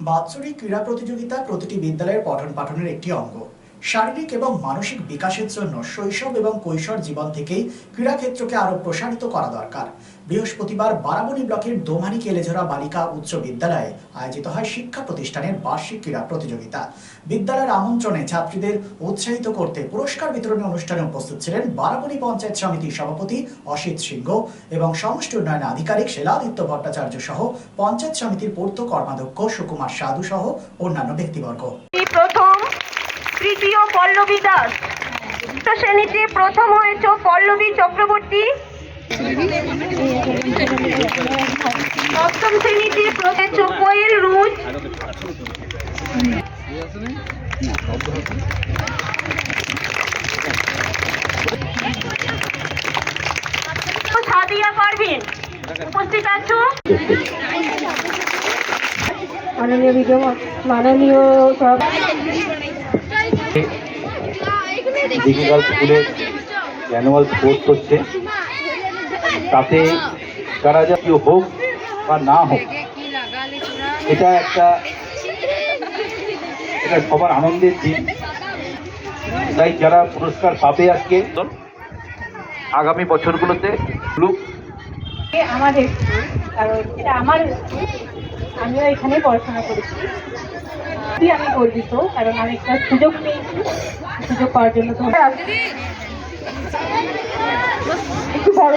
বাৎসরিক ক্রীড়া প্রতিযোগিতা প্রতিটি বিদ্যালয়ের পঠন পাঠনের একটি অঙ্গ। শারীরিক এবং মানসিক বিকাশের জন্য শৈশব এবং কৈশোর জীবন থেকেই ক্রীড়াক্ষেত্রকে আরো প্রসারিত করা দরকার। বৃহস্পতিবার বারাবণী ব্লকের দোমানি কেলেঝরা বালিকা উচ্চ বিদ্যালয়ে আয়োজিত হয় শিক্ষা প্রতিষ্ঠানের বার্ষিক ক্রীড়া প্রতিযোগিতা। বিদ্যালয়ের আমন্ত্রণে ছাত্রীদের উৎসাহিত করতে পুরস্কার বিতরণী অনুষ্ঠানে উপস্থিত ছিলেন বারাবণী পঞ্চায়েত সমিতির সভাপতি অসিত সিংহ এবং সমষ্টি উন্নয়ন আধিকারিক শিলাদিত্য ভট্টাচার্য সহ পঞ্চায়েত সমিতির পূর্ত কর্মাধ্যক্ষ সুকুমার সাধু সহ অন্যান্য ব্যক্তিবর্গ। প্রথম তৃতীয় পল্লবী দাস, শ্রেণীতে প্রথম হয়েছে পল্লবী চক্রবর্তী, সপ্তম শ্রেণীতে প্রথম কোয়েল রুজ, সাদিয়া পারভিন। উপস্থিত আছো মাননীয় বিদ্যমান মাননীয় ডিজিটাল স্কুলের অ্যানুয়াল স্পোর্টস হচ্ছে, তাতে কারা জাতীয় হোক বা না হোক, এটা সবার আনন্দের দিন। তাই যারা পুরস্কার পাবে আজকে আগামী বছরগুলোতে আমাদের, কারণ এটা আমার, আমিও এখানে পড়াশোনা করেছি, আমি গর্বিত কারণ আমি একটা সুযোগ পেয়েছি। সুযোগ পাওয়ার জন্য তো একটু বড়।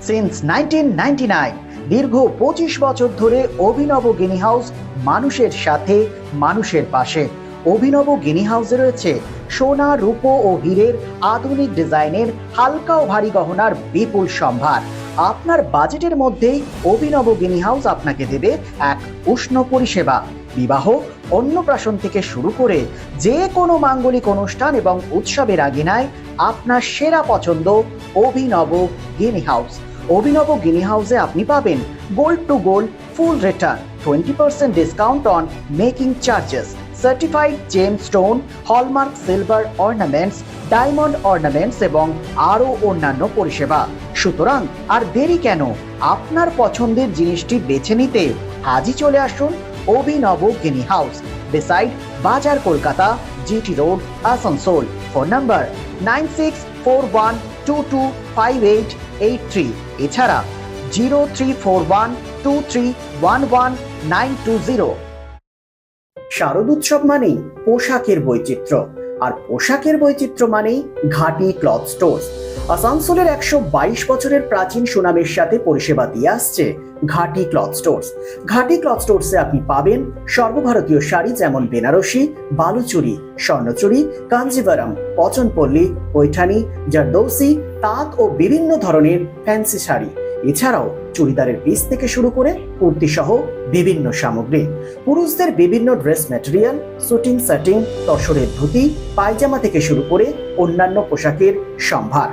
সিন্স 1999 দীর্ঘ 25 বছর ধরে অভিনব গিনি হাউস মানুষের সাথে, মানুষের পাশে। অভিনব গিনি হাউসে রয়েছে সোনা, রূপো ও হীরের আধুনিক ডিজাইনের হালকা ও ভারী গহনার বিপুল সম্ভার। আপনার বাজেটের মধ্যেই অভিনব গিনি হাউস আপনাকে দেবে এক উষ্ণ পরিষেবা। বিবাহ, অন্নপ্রাশন থেকে শুরু করে যে কোনো মাঙ্গলিক অনুষ্ঠান এবং উৎসবের আগিনায় আপনার সেরা পছন্দ অভিনব গিনি হাউস। অভিনব গিনি হাউসে আপনি পাবেন gold to gold full return, 20% discount on making charges, certified gem stone, hallmark silver ornaments, diamond ornaments এবং আরও অন্যান্য পরিষেবা। সুতরাং আর দেরি কেন? আপনার পছন্দের জিনিসটি বেছে নিতে আজই চলে আসুন অভিনব গিনি হাউস, বিসাইড বাজার Kolkata, GT road, Asansol. Phone number 9641225883, এছাড়া 0341231190। শারদ উৎসব মানেই পোশাকের বৈচিত্র্য, আর পোশাকের বৈচিত্র্য মানেই ঘাটি ক্লথ স্টোর্স। আসানসোলের 122 বছরের প্রাচীন সুনামের সাথে পরিষেবা দিয়ে আসছে ঘাটি ক্লথ স্টোর্স। ঘাটি ক্লথ স্টোর্সে আপনি পাবেন সর্বভারতীয় শাড়ি যেমন বেনারসি, বালুচুরি, স্বর্ণচুরি, কাঞ্জিভারাম, পচনপল্লী, পৈঠানি, জারদৌসি, তাঁত ও বিভিন্ন ধরনের ফ্যান্সি শাড়ি। এছাড়াও চুড়িদারের পিস থেকে শুরু করে কুর্তি সহ বিভিন্ন সামগ্রী। পুরুষদের বিভিন্ন ড্রেস ম্যাটেরিয়াল, শুটিং শার্টিং, তসরের ধুতি, পায়জামা থেকে শুরু করে অন্যান্য পোশাকের সম্ভার।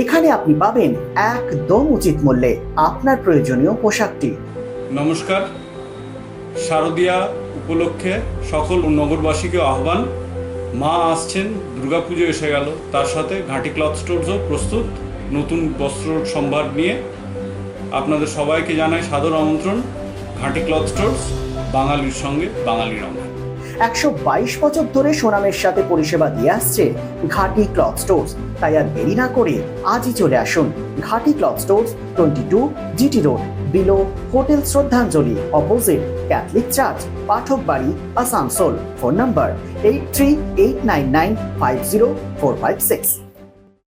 এখানে আপনি পাবেন একদম উচিত মূল্যে আপনার প্রয়োজনীয় পোশাকটি। নমস্কার, শারদীয়া উপলক্ষে সকল নগরবাসীকে আহ্বান। মা আসছেন, দুর্গাপুজো এসে গেল, তার সাথে ঘাটি ক্লথ স্টোরসও প্রস্তুত নতুন বস্ত্র সম্ভার নিয়ে। আপনাদের সবাইকে জানাই সাদর আমন্ত্রণ। ঘাটি ক্লথ স্টোরস, বাঙালির সঙ্গে বাঙালির অঙ্গ। 122 বছর ধরে সুনামের সাথে পরিষেবা দিয়ে আসছে ঘাটি ক্লথ স্টোরস। তাই আর দেরি না করে আজই চলে আসুন ঘাটি cloth stores, 22 GT road, below hotel শ্রদ্ধাঞ্জলি, অপোজিট ক্যাথলিক চার্চ, পাঠক বাড়ি, আসানসোল। Phone number 8389950456।